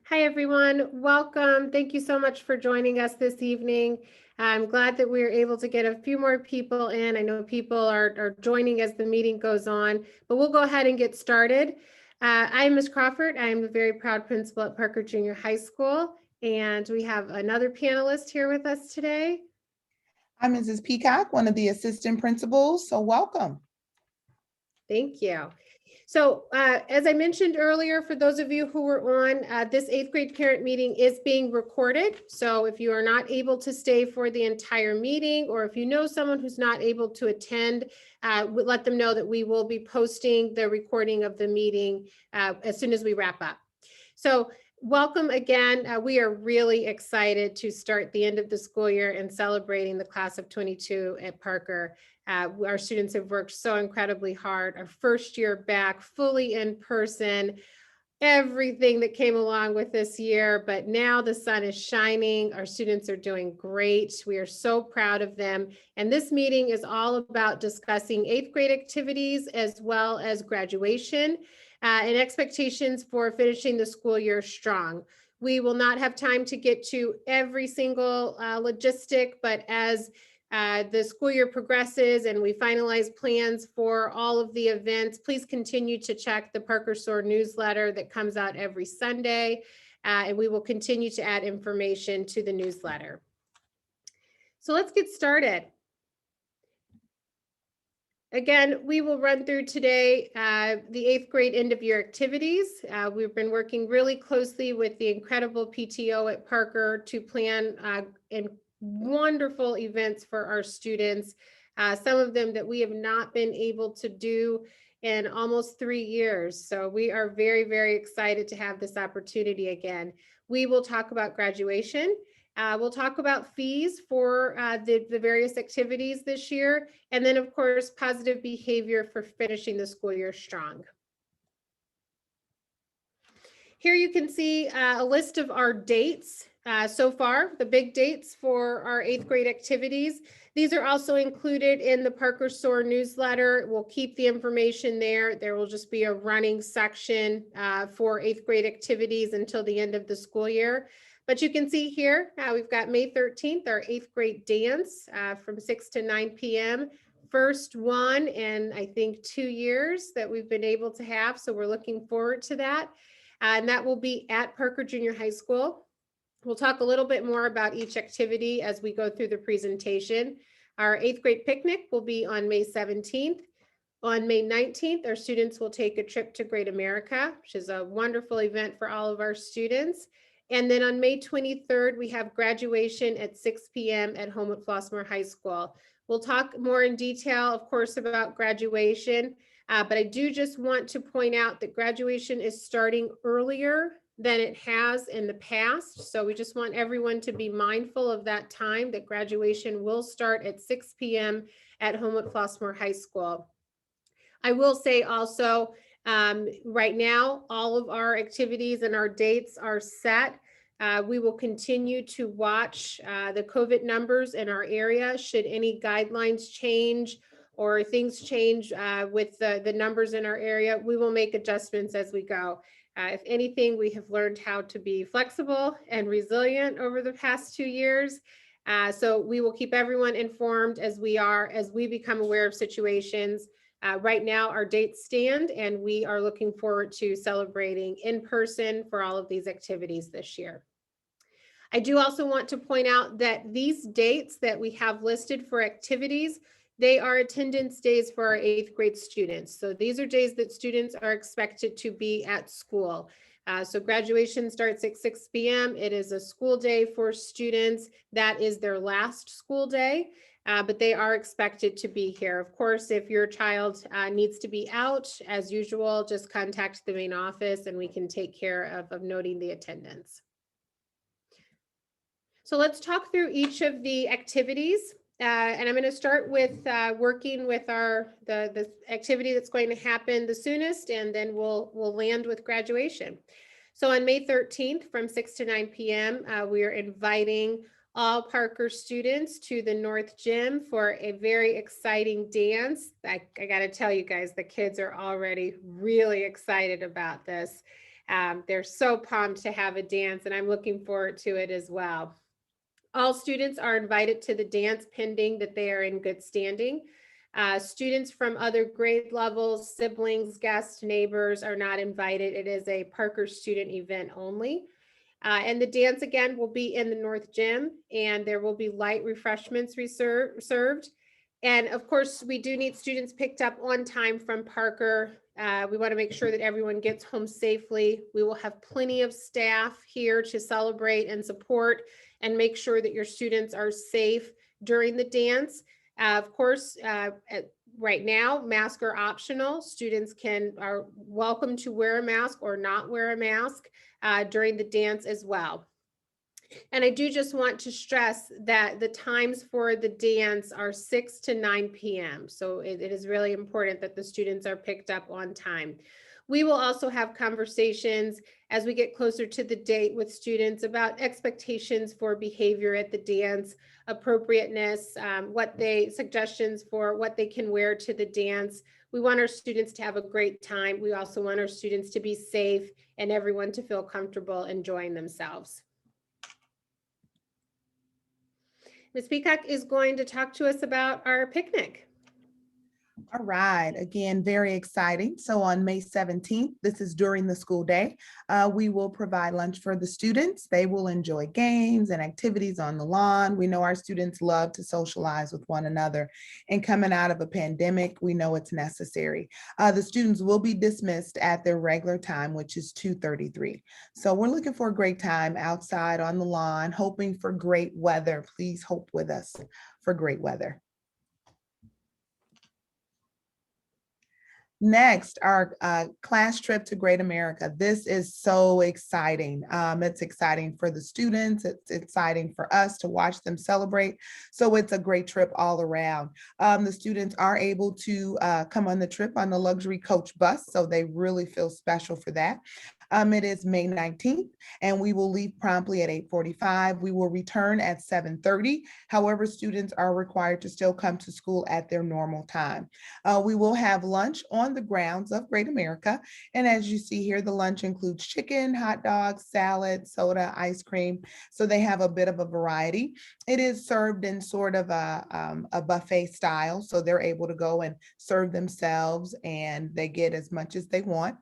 Hi, everyone. Welcome. Thank you so much for joining us this evening. I'm glad that we were able to get a few more people in. I know people are joining as the meeting goes on, but we'll go ahead and get started. I'm Ms. Crawford. I'm the very proud principal at Parker Junior High School, and we have another panelist here with us today. I'm Mrs. Peacock, one of the assistant principals, so welcome. Thank you. So as I mentioned earlier, for those of you who were on, this 8th grade parent meeting is being recorded. So if you are not able to stay for the entire meeting, or if you know someone who's not able to attend, let them know that we will be posting the recording of the meeting as soon as we wrap up. So welcome again. We are really excited to start the end of the school year and celebrating the class of 22 at Parker. Our students have worked so incredibly hard. Our first year back, fully in person, everything that came along with this year, but now the sun is shining. Our students are doing great. We are so proud of them. And this meeting is all about discussing 8th grade activities as well as graduation and expectations for finishing the school year strong. We will not have time to get to every single logistic, but as the school year progresses and we finalize plans for all of the events, please continue to check the Parker SOAR newsletter that comes out every Sunday, and we will continue to add information to the newsletter. So let's get started. Again, we will run through today the 8th grade end of year activities. We've been working really closely with the incredible PTO at Parker to plan and wonderful events for our students. Some of them that we have not been able to do in almost 3 years. So we are very, very excited to have this opportunity again. We will talk about graduation. We'll talk about fees for the various activities this year. And then, of course, positive behavior for finishing the school year strong. Here you can see a list of our dates so far, the big dates for our 8th grade activities. These are also included in the Parker SOAR newsletter. We'll keep the information there. There will just be a running section for 8th grade activities until the end of the school year. But you can see here, we've got May 13th, our 8th grade dance from 6 to 9 p.m. First one in, I think, 2 years that we've been able to have. So we're looking forward to that. And that will be at Parker Junior High School. We'll talk a little bit more about each activity as we go through the presentation. Our 8th grade picnic will be on May 17th. On May 19th, our students will take a trip to Great America, which is a wonderful event for all of our students. And then on May 23rd, we have graduation at 6 p.m. at home at Flossmoor High School. We'll talk more in detail, of course, about graduation, but I do just want to point out that graduation is starting earlier than it has in the past. So we just want everyone to be mindful of that time, that graduation will start at 6 p.m. at home at Flossmoor High School. I will say also, right now, all of our activities and our dates are set. We will continue to watch the COVID numbers in our area. Should any guidelines change or things change with the numbers in our area, we will make adjustments as we go. If anything, we have learned how to be flexible and resilient over the past 2 years. So we will keep everyone informed as we become aware of situations. Right now, our dates stand, and we are looking forward to celebrating in person for all of these activities this year. I do also want to point out that these dates that we have listed for activities, they are attendance days for our 8th grade students. So these are days that students are expected to be at school. So graduation starts at 6 p.m. It is a school day for students. That is their last school day. But they are expected to be here. Of course, if your child needs to be out, as usual, just contact the main office and we can take care of noting the attendance. So let's talk through each of the activities. And I'm going to start with working with the activity that's going to happen the soonest, and then we'll land with graduation. So on May 13th from 6 to 9 p.m., we are inviting all Parker students to the North Gym for a very exciting dance. I got to tell you guys, the kids are already really excited about this. They're so pumped to have a dance, and I'm looking forward to it as well. All students are invited to the dance pending that they are in good standing. Students from other grade levels, siblings, guests, neighbors are not invited. It is a Parker student event only. And the dance again will be in the North Gym, and there will be light refreshments served. And of course, we do need students picked up on time from Parker. We want to make sure that everyone gets home safely. We will have plenty of staff here to celebrate and support and make sure that your students are safe during the dance. Of course, right now, masks are optional. Students are welcome to wear a mask or not wear a mask during the dance as well. And I do just want to stress that the times for the dance are 6 to 9 p.m. So it is really important that the students are picked up on time. We will also have conversations as we get closer to the date with students about expectations for behavior at the dance, appropriateness, suggestions for what they can wear to the dance. We want our students to have a great time. We also want our students to be safe and everyone to feel comfortable enjoying themselves. Ms. Peacock is going to talk to us about our picnic. All right, again, very exciting. So on May 17th, this is during the school day, we will provide lunch for the students. They will enjoy games and activities on the lawn. We know our students love to socialize with one another, and coming out of a pandemic, we know it's necessary. The students will be dismissed at their regular time, which is 2:33. So we're looking for a great time outside on the lawn, hoping for great weather. Please hope with us for great weather. Next, our class trip to Great America. This is so exciting. It's exciting for the students. It's exciting for us to watch them celebrate. So it's a great trip all around. The students are able to come on the trip on the luxury coach bus, so they really feel special for that. It is May 19th, and we will leave promptly at 8:45. We will return at 7:30. However, students are required to still come to school at their normal time. We will have lunch on the grounds of Great America. And as you see here, the lunch includes chicken, hot dogs, salad, soda, ice cream. So they have a bit of a variety. It is served in sort of a buffet style. So they're able to go and serve themselves and they get as much as they want.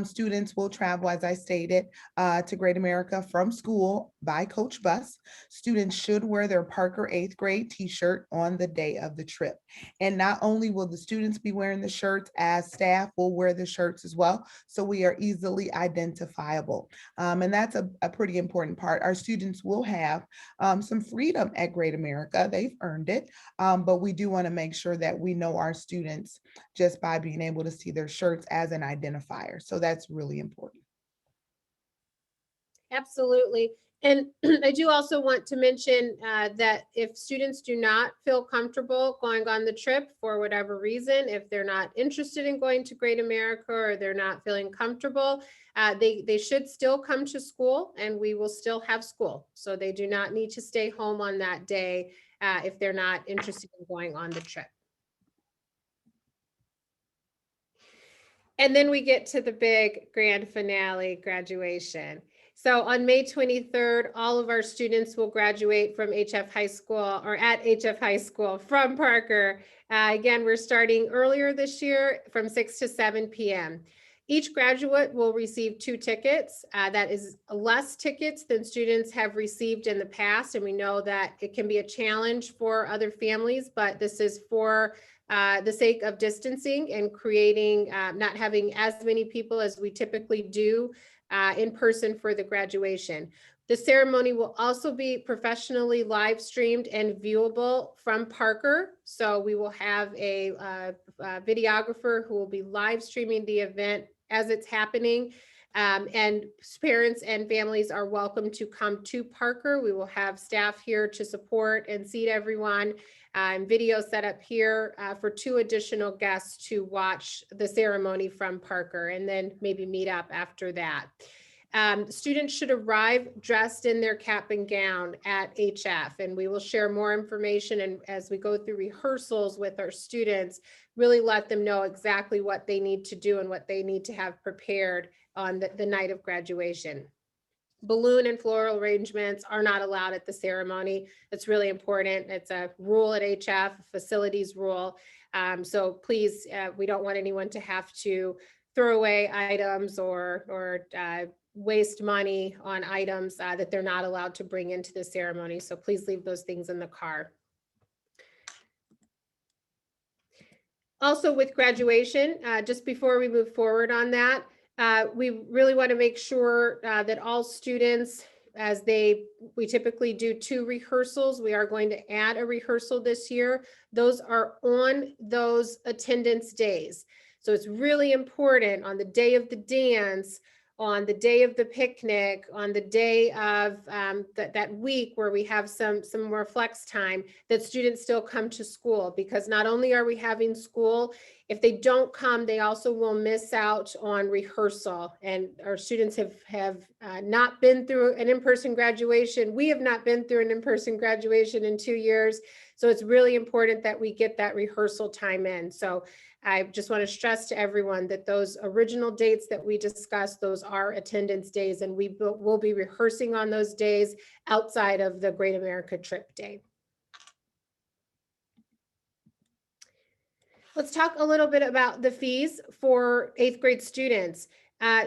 Students will travel, as I stated, to Great America from school by coach bus. Students should wear their Parker 8th grade t-shirt on the day of the trip. And not only will the students be wearing the shirts, as staff will wear the shirts as well. So we are easily identifiable. And that's a pretty important part. Our students will have some freedom at Great America. They've earned it. But we do want to make sure that we know our students just by being able to see their shirts as an identifier. So that's really important. Absolutely. And I do also want to mention that if students do not feel comfortable going on the trip for whatever reason, if they're not interested in going to Great America or they're not feeling comfortable, they should still come to school and we will still have school. So they do not need to stay home on that day if they're not interested in going on the trip. And then we get to the big grand finale, graduation. So on May 23rd, all of our students will graduate from HF High School or at HF High School from Parker. Again, we're starting earlier this year from 6 to 7 p.m. Each graduate will receive 2 tickets. That is less tickets than students have received in the past. And we know that it can be a challenge for other families, but this is for the sake of distancing and creating, not having as many people as we typically do in person for the graduation. The ceremony will also be professionally live streamed and viewable from Parker. So we will have a videographer who will be live streaming the event as it's happening. And parents and families are welcome to come to Parker. We will have staff here to support and seat everyone. Video set up here for 2 additional guests to watch the ceremony from Parker and then maybe meet up after that. Students should arrive dressed in their cap and gown at HF, and we will share more information. And as we go through rehearsals with our students, really let them know exactly what they need to do and what they need to have prepared on the night of graduation. Balloon and floral arrangements are not allowed at the ceremony. It's really important. It's a rule at HF, facilities rule. So please, we don't want anyone to have to throw away items or waste money on items that they're not allowed to bring into the ceremony. So please leave those things in the car. Also with graduation, just before we move forward on that, we really want to make sure that all students, we typically do 2 rehearsals. We are going to add a rehearsal this year. Those are on those attendance days. So it's really important on the day of the dance, on the day of the picnic, on the day of that week where we have some more flex time, that students still come to school, because not only are we having school, if they don't come, they also will miss out on rehearsal. And our students have not been through an in-person graduation. We have not been through an in-person graduation in 2 years. So it's really important that we get that rehearsal time in. So I just want to stress to everyone that those original dates that we discussed, those are attendance days, and we will be rehearsing on those days outside of the Great America Trip Day. Let's talk a little bit about the fees for 8th grade students.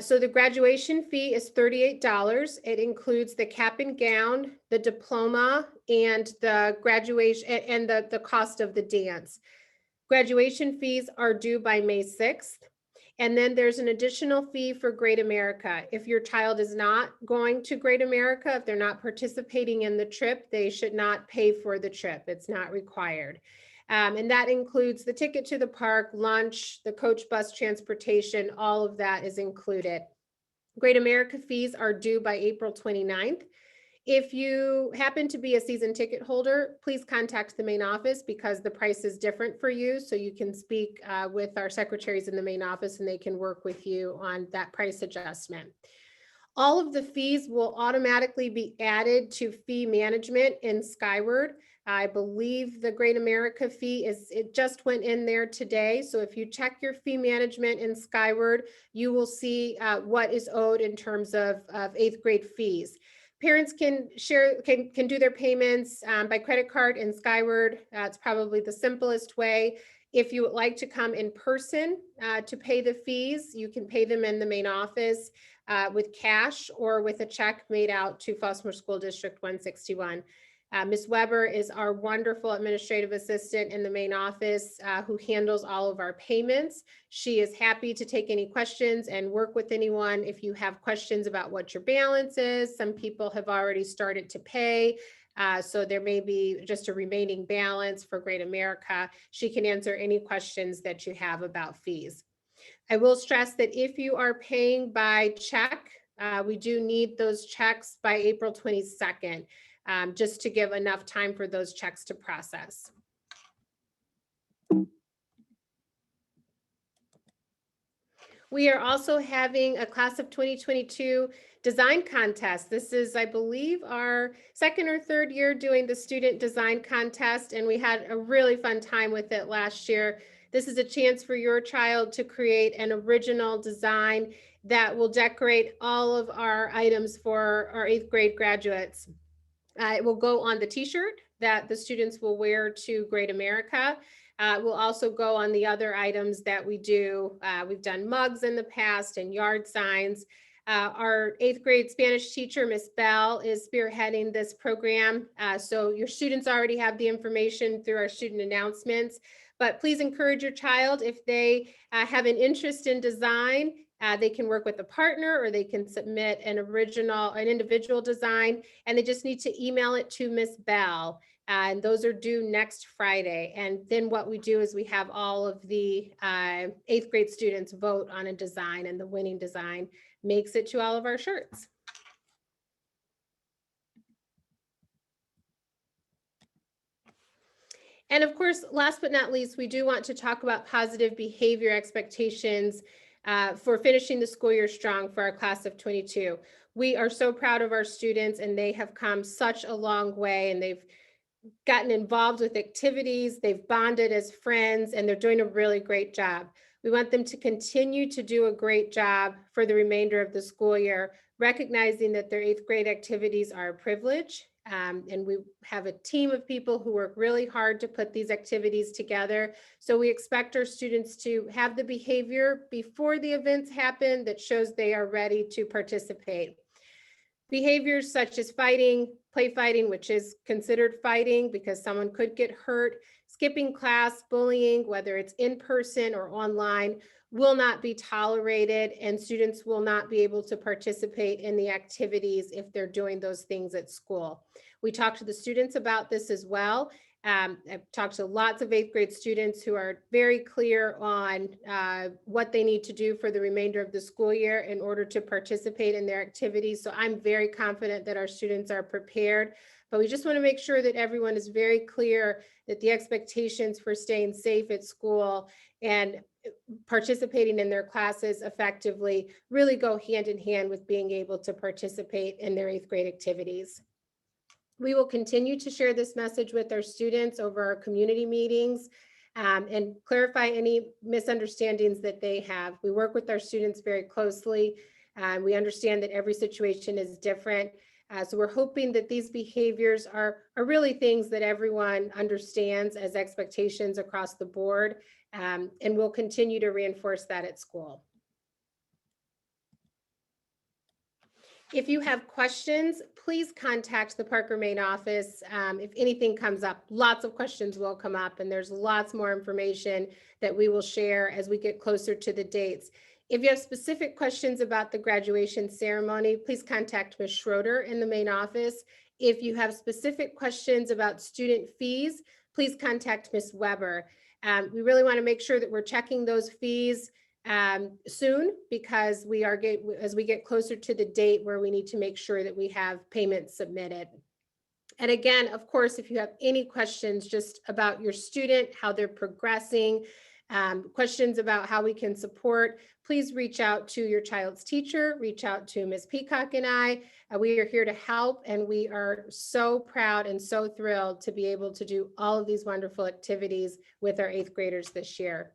So the graduation fee is $38. It includes the cap and gown, the diploma, and the graduation and the cost of the dance. Graduation fees are due by May 6th. And then there's an additional fee for Great America. If your child is not going to Great America, if they're not participating in the trip, they should not pay for the trip. It's not required. And that includes the ticket to the park, lunch, the coach bus transportation, all of that is included. Great America fees are due by April 29th. If you happen to be a season ticket holder, please contact the main office, because the price is different for you. So you can speak with our secretaries in the main office, and they can work with you on that price adjustment. All of the fees will automatically be added to fee management in Skyward. I believe the Great America fee it just went in there today. So if you check your fee management in Skyward, you will see what is owed in terms of 8th grade fees. Parents can do their payments by credit card in Skyward. It's probably the simplest way. If you would like to come in person to pay the fees, you can pay them in the main office with cash or with a check made out to Fosmore School District 161. Ms. Weber is our wonderful administrative assistant in the main office who handles all of our payments. She is happy to take any questions and work with anyone. If you have questions about what your balance is, some people have already started to pay. So there may be just a remaining balance for Great America. She can answer any questions that you have about fees. I will stress that if you are paying by check, we do need those checks by April 22nd. Just to give enough time for those checks to process. We are also having a class of 2022 design contest. This is, I believe, our 2nd or 3rd year doing the student design contest, and we had a really fun time with it last year. This is a chance for your child to create an original design that will decorate all of our items for our 8th grade graduates. It will go on the t-shirt that the students will wear to Great America. It will also go on the other items that we do. We've done mugs in the past and yard signs. Our 8th grade Spanish teacher, Miss Bell, is spearheading this program. So your students already have the information through our student announcements, but please encourage your child, if they have an interest in design, they can work with a partner, or they can submit an individual design, and they just need to email it to Miss Bell. And those are due next Friday. And then what we do is we have all of the 8th grade students vote on a design, and the winning design makes it to all of our shirts. And of course, last but not least, we do want to talk about positive behavior expectations for finishing the school year strong for our class of 22. We are so proud of our students, and they have come such a long way, and they've gotten involved with activities, they've bonded as friends, and they're doing a really great job. We want them to continue to do a great job for the remainder of the school year, recognizing that their 8th grade activities are a privilege. And we have a team of people who work really hard to put these activities together. So we expect our students to have the behavior before the events happen that shows they are ready to participate. Behaviors such as fighting, play fighting, which is considered fighting because someone could get hurt, skipping class, bullying, whether it's in person or online, will not be tolerated, and students will not be able to participate in the activities if they're doing those things at school. We talked to the students about this as well. I've talked to lots of 8th grade students who are very clear on what they need to do for the remainder of the school year in order to participate in their activities. So I'm very confident that our students are prepared, but we just want to make sure that everyone is very clear that the expectations for staying safe at school and participating in their classes effectively really go hand in hand with being able to participate in their 8th grade activities. We will continue to share this message with our students over our community meetings and clarify any misunderstandings that they have. We work with our students very closely. We understand that every situation is different. So we're hoping that these behaviors are really things that everyone understands as expectations across the board, and we'll continue to reinforce that at school. If you have questions, please contact the Parker main office. If anything comes up, lots of questions will come up, and there's lots more information that we will share as we get closer to the dates. If you have specific questions about the graduation ceremony, please contact Ms. Schroeder in the main office. If you have specific questions about student fees, please contact Ms. Weber. We really want to make sure that we're checking those fees soon, because as we get closer to the date where we need to make sure that we have payments submitted. And again, of course, if you have any questions just about your student, how they're progressing, questions about how we can support, please reach out to your child's teacher, reach out to Ms. Peacock and I. We are here to help, and we are so proud and so thrilled to be able to do all of these wonderful activities with our 8th graders this year.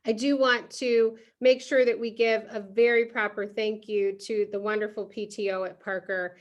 I do want to make sure that we give a very proper thank you to the wonderful PTO at Parker,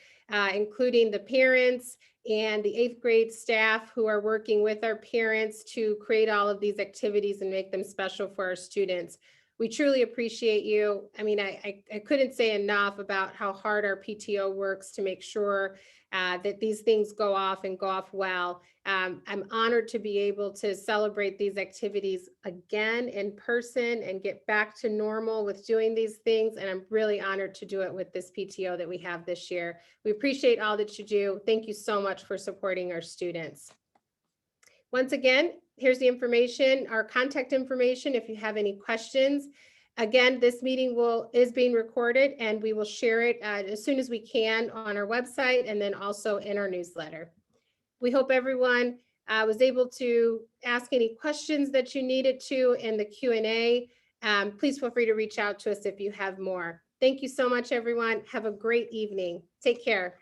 including the parents and the 8th grade staff who are working with our parents to create all of these activities and make them special for our students. We truly appreciate you. I mean, I couldn't say enough about how hard our PTO works to make sure that these things go off and go off well. I'm honored to be able to celebrate these activities again in person and get back to normal with doing these things. And I'm really honored to do it with this PTO that we have this year. We appreciate all that you do. Thank you so much for supporting our students. Once again, here's the information, our contact information, if you have any questions. Again, this meeting is being recorded, and we will share it as soon as we can on our website and then also in our newsletter. We hope everyone was able to ask any questions that you needed to in the Q&A. Please feel free to reach out to us if you have more. Thank you so much, everyone. Have a great evening. Take care.